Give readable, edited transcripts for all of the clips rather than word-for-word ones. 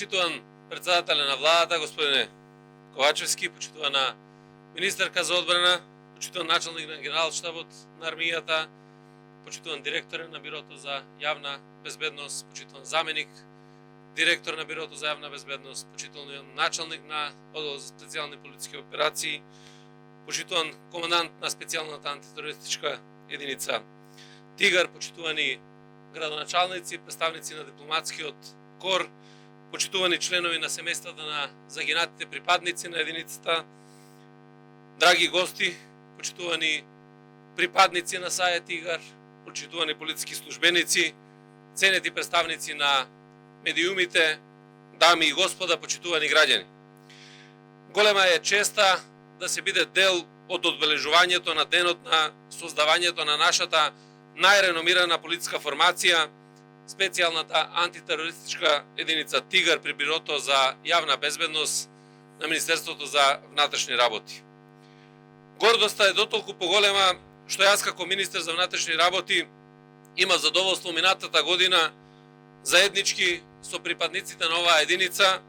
Почитуван председателе на владата, господине Ковачевски, почитувана министерка за одбрана, почитуван началник на генерал-штабот на армијата, почитуван директор на Бирото за јавна безбедност, почитуван заменик директор на Бирото за јавна безбедност, почитуван началник на оддел за специјални политички операции, почитуван командант на специјалната антитерористичка единица Тигар, почитувани градоначалници, представници на дипломатскиот кор, почитувани членови на семејствата на загинатите припадници на единицата, драги гости, почитувани припадници на САЕ Тигар, почитувани политички службеници, ценети представници на медиумите, дами и господа, почитувани граѓани. Голема е честа да се биде дел од одбележувањето на денот на создавањето на нашата најреномирана политичка формација, специјалната антитерористичка единица Тигар при Бирото за јавна безбедност на Министерството за внатрешни работи. Гордоста е дотолку поголема што јас како министер за внатрешни работи има задоволство минатата година заеднички со припадниците на оваа единица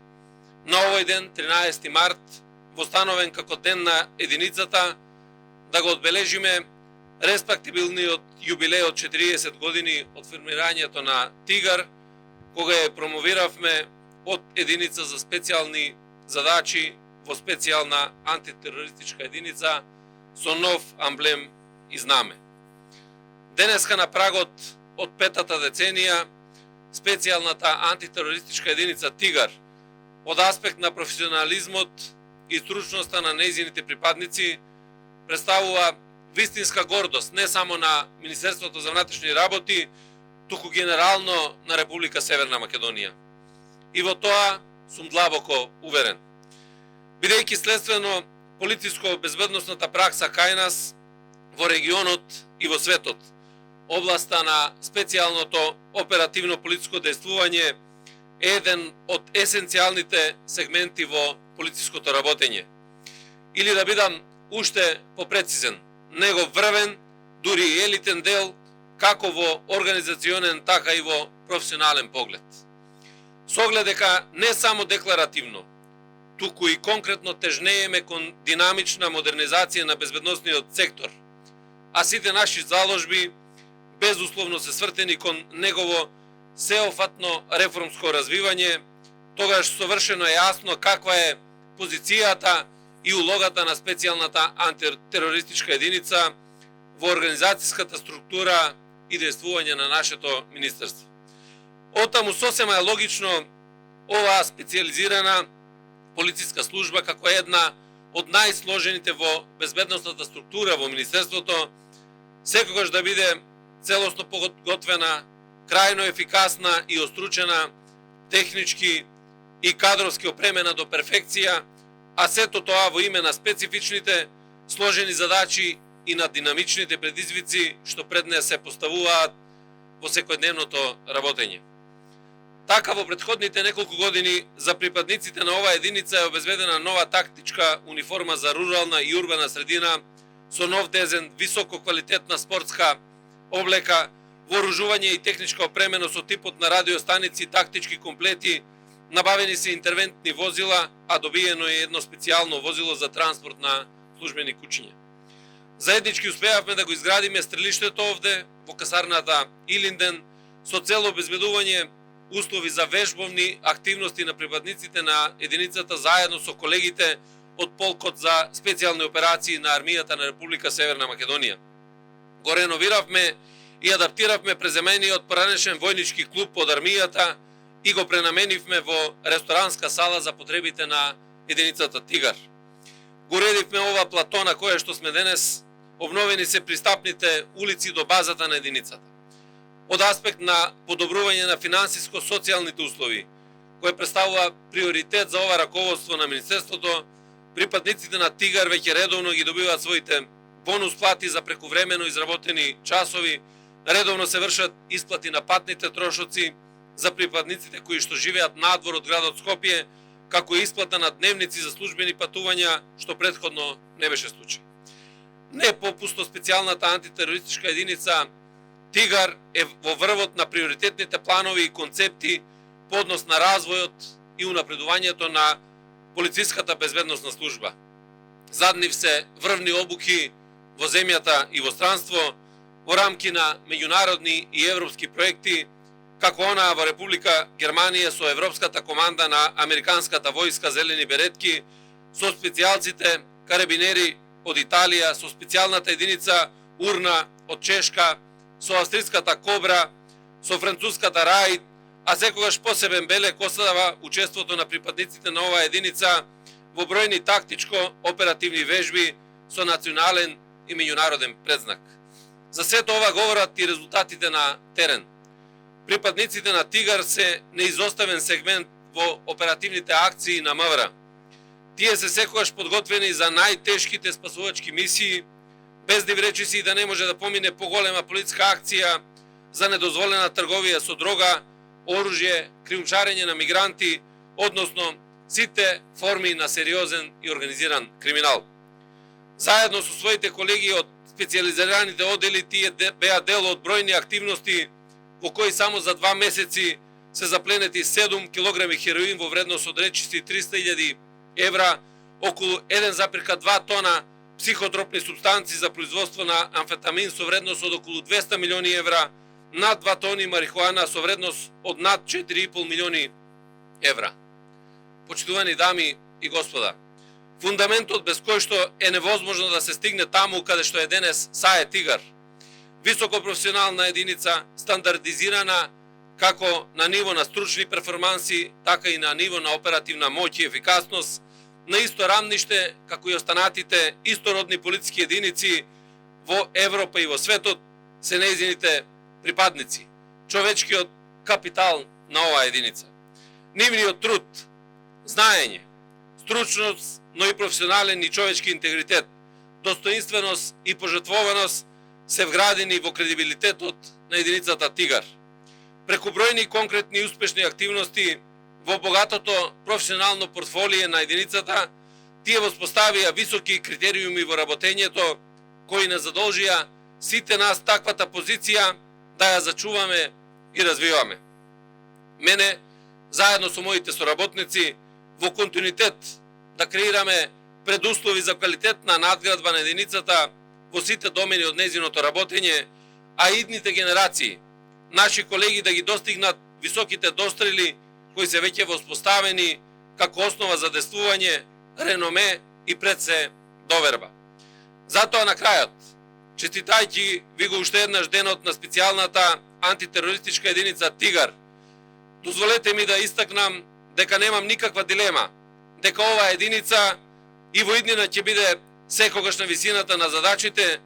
на овој ден, 13 март, востановен како ден на единицата, да го одбележиме респектабилниот јубилеј од 40 години од формирањето на Тигар, кога ја промовиравме од единица за специјални задачи во специјална антитерористичка единица со нов амблем и знаме. Денеска на прагот од петата деценија, специјалната антитерористичка единица Тигар од аспект на професионализмот и стручноста на нејзините припадници представува вистинска гордост не само на Министерството за внатрешни работи, туку генерално на Република Северна Македонија. И во тоа сум длабоко уверен. Бидејќи следствено политичко-безбедносната пракса кај нас во регионот и во светот, областа на специјалното оперативно политичко дејствување е еден од есенцијалните сегменти во политичкото работење. Или да бидам уште попрецизен, негов врвен, дури и елитен дел, како во организационен, така и во професионален поглед. Со оглед дека не само декларативно, туку и конкретно тежнееме кон динамична модернизација на безбедносниот сектор, а сите наши заложби безусловно се свртени кон негово сеофатно реформско развивање, тогаш совршено е јасно каква е позицијата и улогата на специјалната антитерористичка единица во организацијската структура и дејствување на нашето министерство. Оттаму сосема е логично оваа специјализирана полициска служба како една од најсложените во безбедносната структура во министерството секогаш да биде целосно подготвена, крајно ефикасна и остручена, технички и кадровски опремена до перфекција, а сето тоа во име на специфичните сложени задачи и на динамичните предизвици што пред неа се поставуваат во секојдневното работење. Така во претходните неколку години за припадниците на оваа единица е обезбедена нова тактичка униформа за рурална и урбана средина со нов дезен, високо квалитетна спортска облека, вооружување и техничка опременост со типот на радиостаници, тактички комплети, набавени се интервентни возила, а добиено е едно специјално возило за транспорт на службени кучиња. Заеднички успеавме да го изградиме стрелиштето овде во касарната Илинден со цел обезбедување услови за вежбовни активности на припадниците на единицата заедно со колегите од полкот за специјални операции на армијата на Република Северна Македонија. Го реновиравме и адаптиравме преземениот поранешен војнички клуб од армијата и го пренаменивме во ресторанска сала за потребите на единицата Тигар. Го уредивме ова плато на кое што сме денес, обновени се пристапните улици до базата на единицата. Од аспект на подобрување на финансиско-социјалните услови, кој представува приоритет за ова раководство на Министерството, припадниците на Тигар веќе редовно ги добиваат своите бонус плати за прекувремено изработени часови, редовно се вршат исплати на патните трошоци за припадниците кои што живеат надвор од градот Скопје, како и исплата на дневници за службени патувања, што претходно не беше случај. Не попусто специјалната антитерористичка единица Тигар е во врвот на приоритетните планови и концепти по однос на развојот и унапредувањето на полициската безбедносна служба. Заднив се врвни обуки во земјата и во странство, во рамки на меѓународни и европски проекти, како онаа во Република Германија со Европската команда на Американската војска Зелени беретки, со специјалците карабинери од Италија, со специјалната единица Урна од Чешка, со австриската Кобра, со француската Раид, а секогаш посебен белег остава учеството на припадниците на оваа единица во бројни тактичко-оперативни вежби со национален и меѓународен предзнак. За сето ова говорат и резултатите на терен. Припадниците на Тигар се неизоставен сегмент во оперативните акции на МВР. Тие се секогаш подготвени за најтешките спасувачки мисии, без да речи си да не може да помине поголема полициска акција за недозволена трговија со дрога, оружје, криумчарење на мигранти, односно сите форми на сериозен и организиран криминал. Заедно со своите колеги од специјализираните одели тие беа дел од бројни активности во кои само за 2 месеци се запленети 7 килограми хероин во вредност од речиси 300.000 евра, околу 1,2 тона психотропни субстанци за производство на амфетамин со вредност од околу 200 милиони евра, над 2 тони марихуана со вредност од над 4,5 милиони евра. Почитувани дами и господа, фундаментот без кој што е невозможно да се стигне таму каде што е денес САЕ Тигар. Високопрофесионална единица, стандардизирана како на ниво на стручни перформанси, така и на ниво на оперативна моќ и ефикасност, на исто рамниште како и останатите истородни полициски единици во Европа и во светот се нејзините припадници, човечкиот капитал на оваа единица. Нивниот труд, знаење, стручност, но и професионален и човечки интегритет, достоинственост и пожртвованост се вградени во кредибилитетот на единицата Тигар. Преку бројни конкретни и успешни активности во богатото професионално портфолије на единицата, тие воспоставија високи критериуми во работењето, кои не задолжија сите нас таквата позиција да ја зачуваме и развиваме. Мене, заедно со моите соработници, во континуитет да креираме предуслови за квалитетна надградба на единицата во сите домени од нејзиното работење, а идните генерации, наши колеги да ги достигнат високите дострели кои се веќе воспоставени како основа за действување, реноме и пред се доверба. Затоа на крајот, честитајќи ви го уште еднаш денот на специјалната антитерористичка единица Тигар, дозволете ми да истакнам дека немам никаква дилема, дека оваа единица и во иднина ќе биде секогаш на висината на задачите,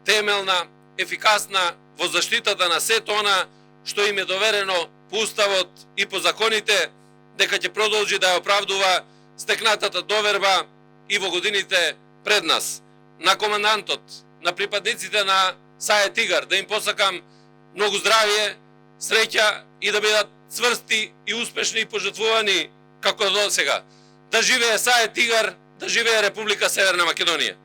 темелна, ефикасна во заштитата на сето она што им е доверено по уставот и по законите, дека ќе продолжи да ја оправдува стекнатата доверба и во годините пред нас. На командантот, на припадниците на САЕ Тигар, да им посакам многу здравје, среќа и да бидат цврсти и успешни и пожртвувани како до сега. Да живее САЕ Тигар, да живее Република Северна Македонија.